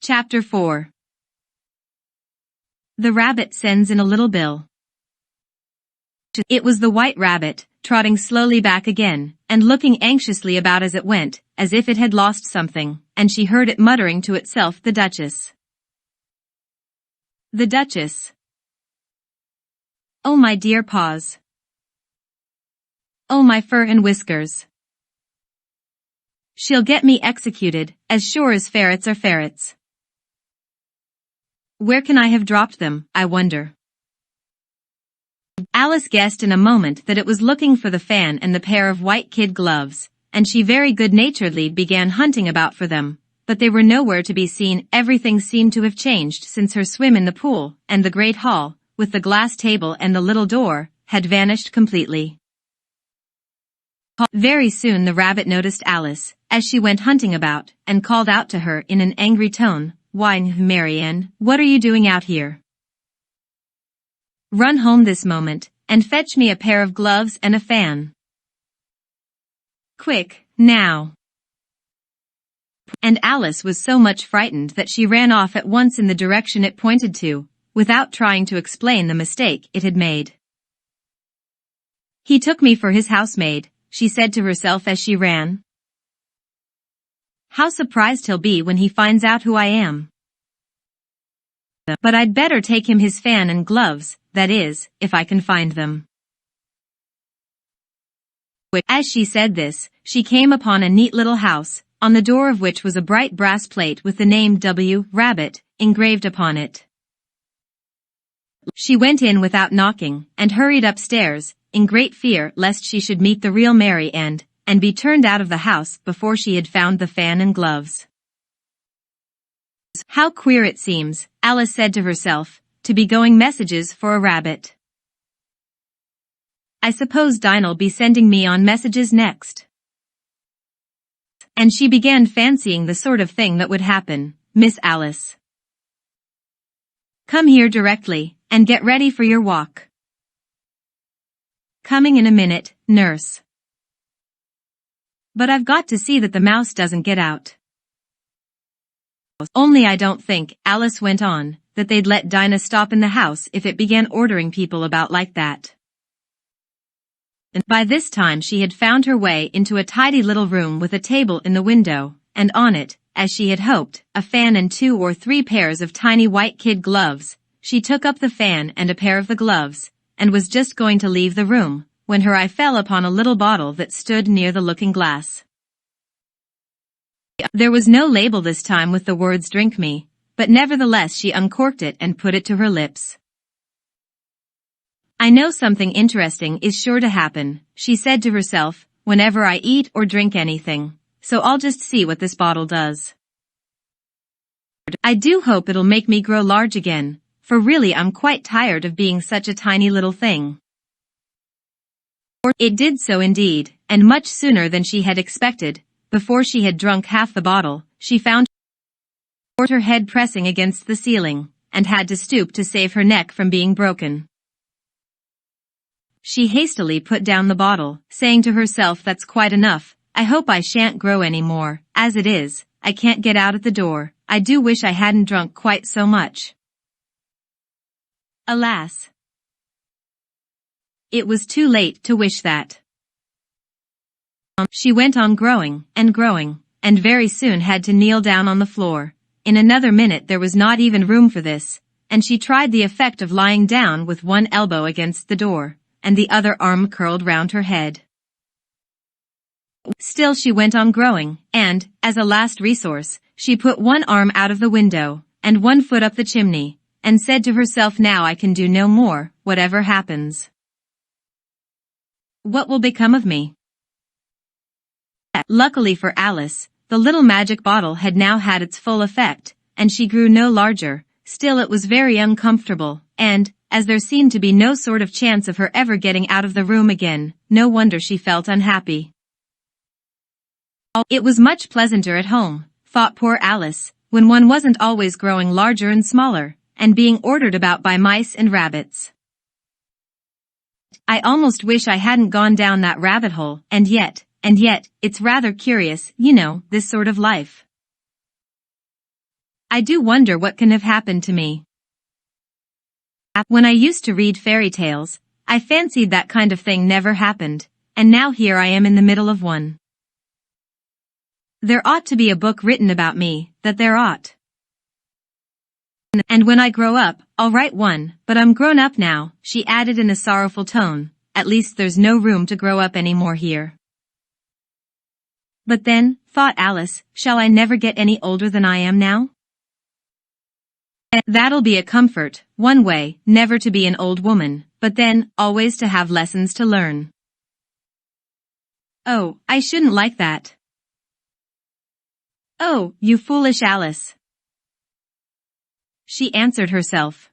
Chapter 4. The rabbit sends in a little bill. It was the white rabbit, trotting slowly back again, and looking anxiously about as it went, as if it had lost something, and she heard it muttering to itself, "The Duchess. The Duchess. Oh my dear paws. Oh my fur and whiskers. She'll get me executed, as sure as ferrets are ferrets. Where can I have dropped them, I wonder?" Alice guessed in a moment that it was looking for the fan and the pair of white kid gloves, and she very good-naturedly began hunting about for them, but they were nowhere to be seen. Everything seemed to have changed since her swim in the pool, and the great hall, with the glass table and the little door, had vanished completely. Very soon the rabbit noticed Alice, as she went hunting about, and called out to her in an angry tone, "Why, Marianne, what are you doing out here? Run home this moment, and fetch me a pair of gloves and a fan. Quick, now." And Alice was so much frightened that she ran off at once in the direction it pointed to, without trying to explain the mistake it had made. "He took me for his housemaid," she said to herself as she ran. "How surprised he'll be when he finds out who I am. But I'd better take him his fan and gloves, that is, if I can find them." As she said this, she came upon a neat little house, on the door of which was a bright brass plate with the name W. Rabbit engraved upon it. She went in without knocking, and hurried upstairs, in great fear lest she should meet the real Mary and be turned out of the house before she had found the fan and gloves. "How queer it seems," Alice said to herself, "to be going messages for a rabbit. I suppose Dinah'll be sending me on messages next." And she began fancying the sort of thing that would happen. "Miss Alice, come here directly, and get ready for your walk. Coming in a minute, nurse. But I've got to see that the mouse doesn't get out. Only I don't think," Alice went on, "that they'd let Dinah stop in the house if it began ordering people about like that." And by this time she had found her way into a tidy little room with a table in the window, and on it, as she had hoped, a fan and 2 or 3 pairs of tiny white kid gloves. She took up the fan and a pair of the gloves, and was just going to leave the room, when her eye fell upon a little bottle that stood near the looking-glass. There was no label this time with the words "Drink me," but nevertheless she uncorked it and put it to her lips. "I know something interesting is sure to happen," she said to herself, "whenever I eat or drink anything, so I'll just see what this bottle does. I do hope it'll make me grow large again, for really I'm quite tired of being such a tiny little thing." It did so indeed, and much sooner than she had expected. Before she had drunk half the bottle, she found her head pressing against the ceiling, and had to stoop to save her neck from being broken. She hastily put down the bottle, saying to herself, "That's quite enough. I hope I shan't grow any more. As it is, I can't get out at the door. I do wish I hadn't drunk quite so much." Alas! It was too late to wish that. She went on growing, and very soon had to kneel down on the floor. In another minute there was not even room for this, and she tried the effect of lying down with one elbow against the door, and the other arm curled round her head. Still she went on growing, and, as a last resource, she put one arm out of the window, and one foot up the chimney, and said to herself, "Now I can do no more, whatever happens. What will become of me?" Luckily for Alice, the little magic bottle had now had its full effect, and she grew no larger. Still it was very uncomfortable, and, as there seemed to be no sort of chance of her ever getting out of the room again, no wonder she felt unhappy. It was much pleasanter at home, thought poor Alice, when one wasn't always growing larger and smaller, and being ordered about by mice and rabbits. "I almost wish I hadn't gone down that rabbit hole, and yet, it's rather curious, you know, this sort of life. I do wonder what can have happened to me. When I used to read fairy tales, I fancied that kind of thing never happened, and now here I am in the middle of one. There ought to be a book written about me, that there ought. And when I grow up, I'll write one, but I'm grown up now, she added in a sorrowful tone. At least there's no room to grow up any more here. But then, thought Alice, shall I never get any older than I am now? That'll be a comfort, one way, never to be an old woman, but then, always to have lessons to learn. Oh, I shouldn't like that. Oh, you foolish Alice. She answered herself.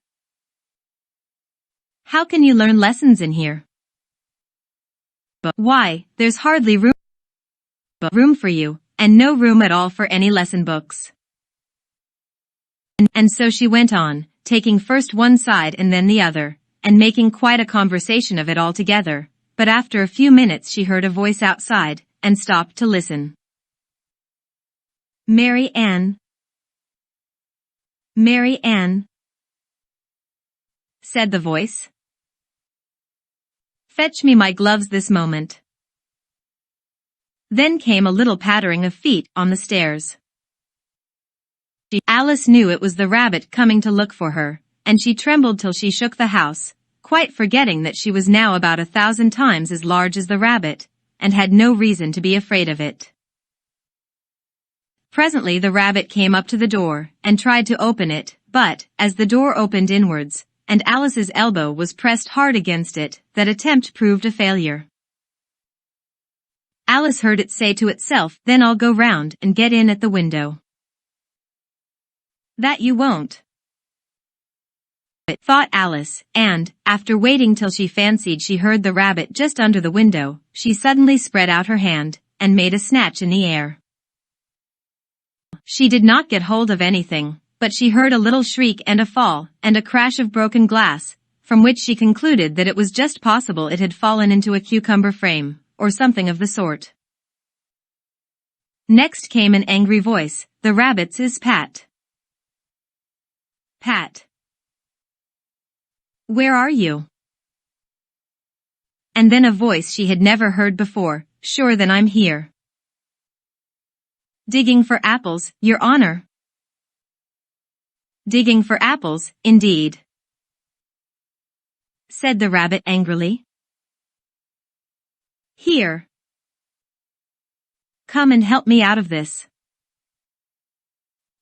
How can you learn lessons in here? Why, there's hardly room for you, and no room at all for any lesson books. And so she went on, taking first one side and then the other, and making quite a conversation of it altogether, but after a few minutes she heard a voice outside, and stopped to listen. Mary Ann. Mary Ann, said the voice. Fetch me my gloves this moment. Then came a little pattering of feet on the stairs. Alice knew it was the rabbit coming to look for her, and she trembled till she shook the house, quite forgetting that she was now about 1,000 times as large as the rabbit, and had no reason to be afraid of it. Presently the rabbit came up to the door, and tried to open it, but, as the door opened inwards, and Alice's elbow was pressed hard against it, that attempt proved a failure. Alice heard it say to itself, then I'll go round and get in at the window. That you won't, thought Alice, and, after waiting till she fancied she heard the rabbit just under the window, she suddenly spread out her hand, and made a snatch in the air. She did not get hold of anything, but she heard a little shriek and a fall, and a crash of broken glass, from which she concluded that it was just possible it had fallen into a cucumber frame, or something of the sort. Next came an angry voice, the rabbit's is Pat. Pat. Where are you? And then a voice she had never heard before, sure then I'm here. Digging for apples, Your Honor. Digging for apples, indeed, said the rabbit angrily. Here. Come and help me out of this.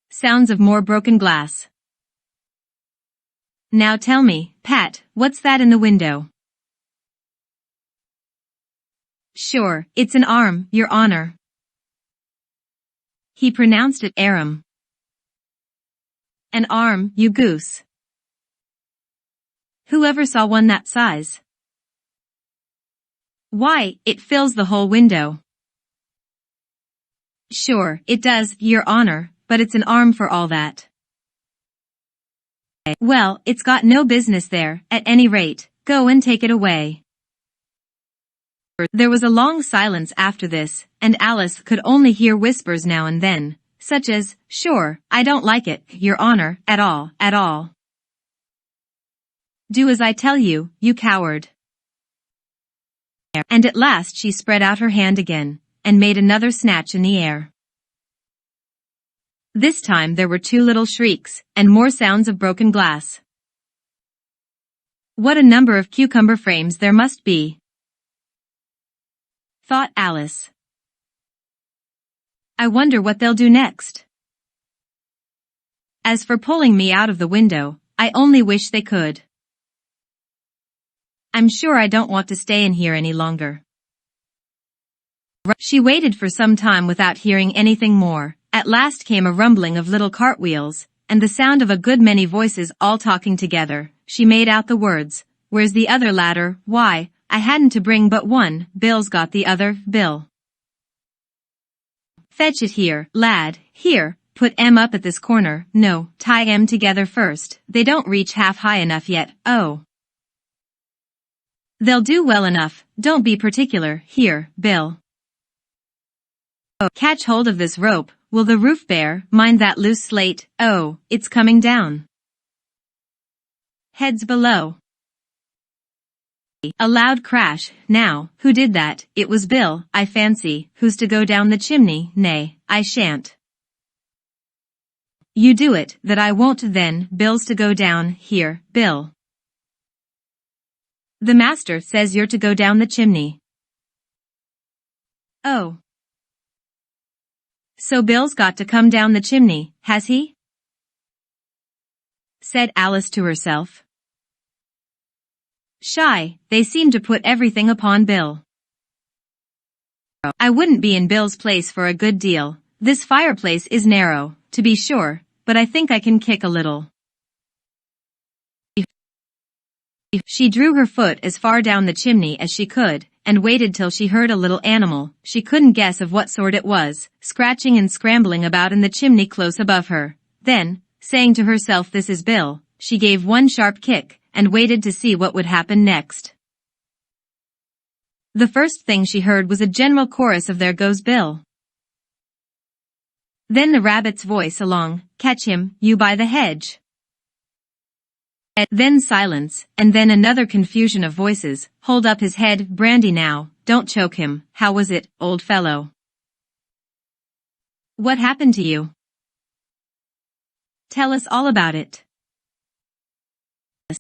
Sounds of more broken glass. Now tell me, Pat, what's that in the window? Sure, it's an arm, Your Honor. He pronounced it arum. An arm, you goose. Whoever saw one that size? Why, it fills the whole window. Sure, it does, Your Honor, but it's an arm for all that. Well, it's got no business there, at any rate, go and take it away. There was a long silence after this, and Alice could only hear whispers now and then, such as, sure, I don't like it, Your Honor, at all, at all. Do as I tell you, you coward. And at last she spread out her hand again, and made another snatch in the air. This time there were 2 little shrieks, and more sounds of broken glass. What a number of cucumber frames there must be, thought Alice. I wonder what they'll do next. As for pulling me out of the window, I only wish they could. I'm sure I don't want to stay in here any longer. She waited for some time without hearing anything more. At last came a rumbling of little cartwheels, and the sound of a good many voices all talking together. She made out the words, where's the other ladder? Why, I hadn't to bring but one, Bill's got the other, Bill. Fetch it here, lad, here, put em up at this corner, no, tie em together first, they don't reach half high enough yet, oh. They'll do well enough, don't be particular, here, Bill. Catch hold of this rope, will the roof bear mind that loose slate? Oh, it's coming down. Heads below. A loud crash. Now, who did that? It was Bill, I fancy. Who's to go down the chimney? Nay, I shan't. You do it, that I won't then. Bill's to go down. Here, Bill. The master says you're to go down the chimney. Oh. So Bill's got to come down the chimney, has he? Said Alice to herself. Shy, they seem to put everything upon Bill. I wouldn't be in Bill's place for a good deal. This fireplace is narrow, to be sure, but I think I can kick a little. She drew her foot as far down the chimney as she could, and waited till she heard a little animal, she couldn't guess of what sort it was, scratching and scrambling about in the chimney close above her. Then, saying to herself, this is Bill, she gave one sharp kick, and waited to see what would happen next. The first thing she heard was a general chorus of "There goes Bill." Then the rabbit's voice along, "Catch him, you by the hedge." Then silence, and then another confusion of voices, "Hold up his head, brandy now, don't choke him, how was it, old fellow? What happened to you? Tell us all about it."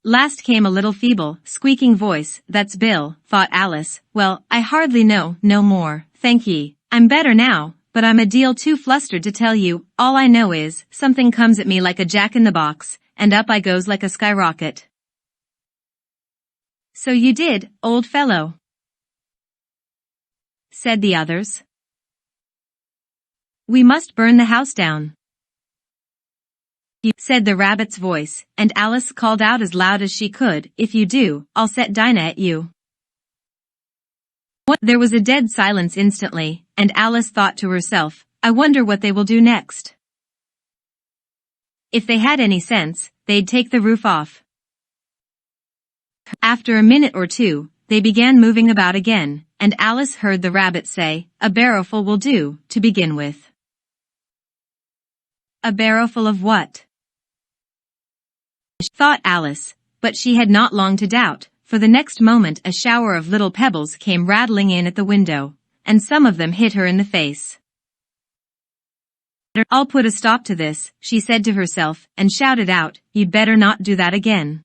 Last came a little feeble, squeaking voice. "That's Bill," thought Alice. "Well, I hardly know, no more, thank ye. I'm better now, but I'm a deal too flustered to tell you. All I know is, something comes at me like a jack-in-the-box, and up I goes like a skyrocket." "So you did, old fellow," said the others. "We must burn the house down," said the rabbit's voice, and Alice called out as loud as she could, "If you do, I'll set Dinah at you." There was a dead silence instantly, and Alice thought to herself, "I wonder what they will do next. If they had any sense, they'd take the roof off." After a minute or two, they began moving about again, and Alice heard the rabbit say, "A barrowful will do, to begin with." A barrowful of what? Thought Alice, but she had not long to doubt, for the next moment a shower of little pebbles came rattling in at the window, and some of them hit her in the face. "I'll put a stop to this," she said to herself, and shouted out, "You'd better not do that again."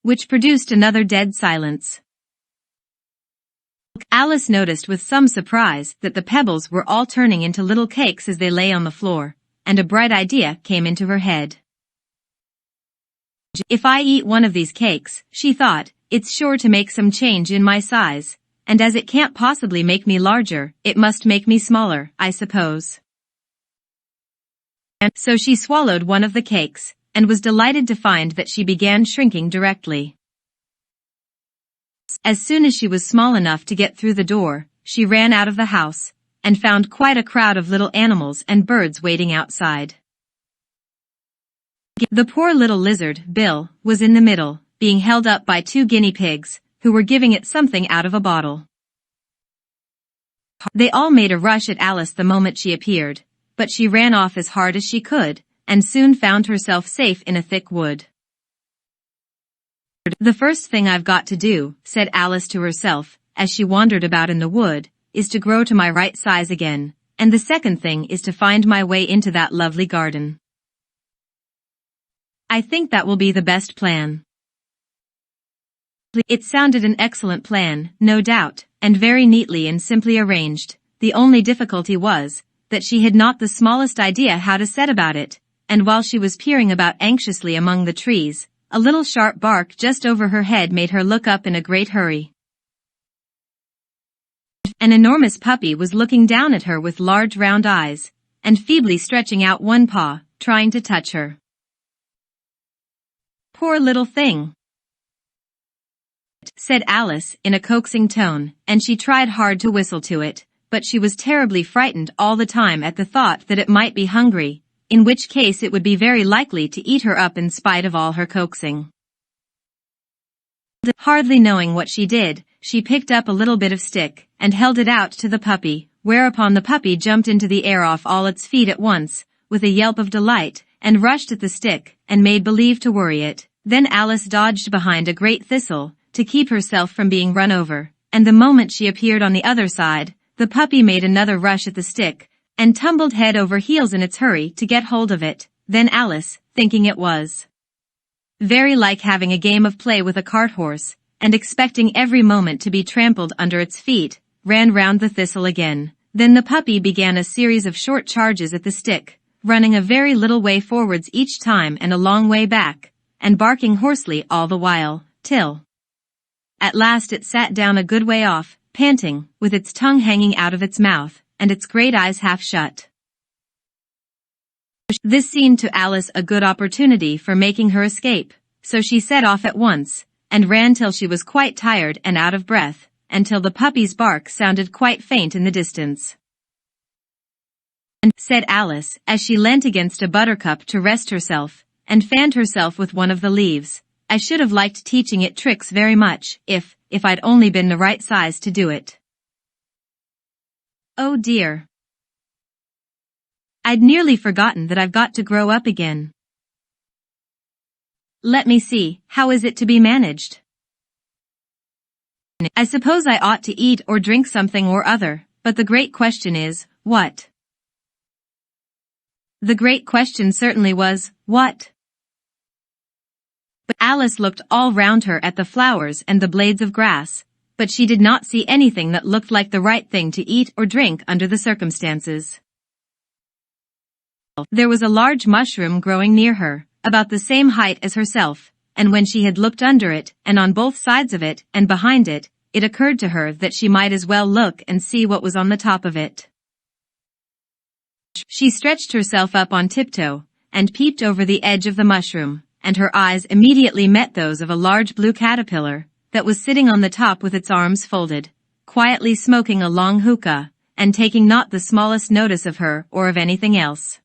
Which produced another dead silence. Alice noticed with some surprise that the pebbles were all turning into little cakes as they lay on the floor, and a bright idea came into her head. "If I eat one of these cakes," she thought, "it's sure to make some change in my size, and as it can't possibly make me larger, it must make me smaller, I suppose." And so she swallowed one of the cakes, and was delighted to find that she began shrinking directly. As soon as she was small enough to get through the door, she ran out of the house, and found quite a crowd of little animals and birds waiting outside. The poor little lizard, Bill, was in the middle, being held up by 2 guinea pigs, who were giving it something out of a bottle. They all made a rush at Alice the moment she appeared, but she ran off as hard as she could, and soon found herself safe in a thick wood. "The first thing I've got to do," said Alice to herself, as she wandered about in the wood, "is to grow to my right size again, and the second thing is to find my way into that lovely garden. I think that will be the best plan." It sounded an excellent plan, no doubt, and very neatly and simply arranged. The only difficulty was, that she had not the smallest idea how to set about it, and while she was peering about anxiously among the trees, a little sharp bark just over her head made her look up in a great hurry. An enormous puppy was looking down at her with large round eyes, and feebly stretching out one paw, trying to touch her. "Poor little thing," said Alice in a coaxing tone, and she tried hard to whistle to it, but she was terribly frightened all the time at the thought that it might be hungry, in which case it would be very likely to eat her up in spite of all her coaxing. Hardly knowing what she did, she picked up a little bit of stick, and held it out to the puppy, whereupon the puppy jumped into the air off all its feet at once, with a yelp of delight, and rushed at the stick, and made believe to worry it. Then Alice dodged behind a great thistle, to keep herself from being run over, and the moment she appeared on the other side, the puppy made another rush at the stick, and tumbled head over heels in its hurry to get hold of it. Then Alice, thinking it was very like having a game of play with a cart horse, and expecting every moment to be trampled under its feet, ran round the thistle again. Then the puppy began a series of short charges at the stick, running a very little way forwards each time and a long way back, and barking hoarsely all the while, till at last it sat down a good way off, panting, with its tongue hanging out of its mouth, and its great eyes half shut. This seemed to Alice a good opportunity for making her escape, so she set off at once, and ran till she was quite tired and out of breath, until the puppy's bark sounded quite faint in the distance. "And," said Alice, as she leant against a buttercup to rest herself, and fanned herself with one of the leaves, "I should have liked teaching it tricks very much, if I'd only been the right size to do it. Oh dear. I'd nearly forgotten that I've got to grow up again. Let me see, how is it to be managed? I suppose I ought to eat or drink something or other, but the great question is, what?" The great question certainly was, what? But Alice looked all round her at the flowers and the blades of grass, but she did not see anything that looked like the right thing to eat or drink under the circumstances. There was a large mushroom growing near her, about the same height as herself, and when she had looked under it, and on both sides of it, and behind it, it occurred to her that she might as well look and see what was on the top of it. She stretched herself up on tiptoe, and peeped over the edge of the mushroom, and her eyes immediately met those of a large blue caterpillar, that was sitting on the top with its arms folded, quietly smoking a long hookah, and taking not the smallest notice of her or of anything else.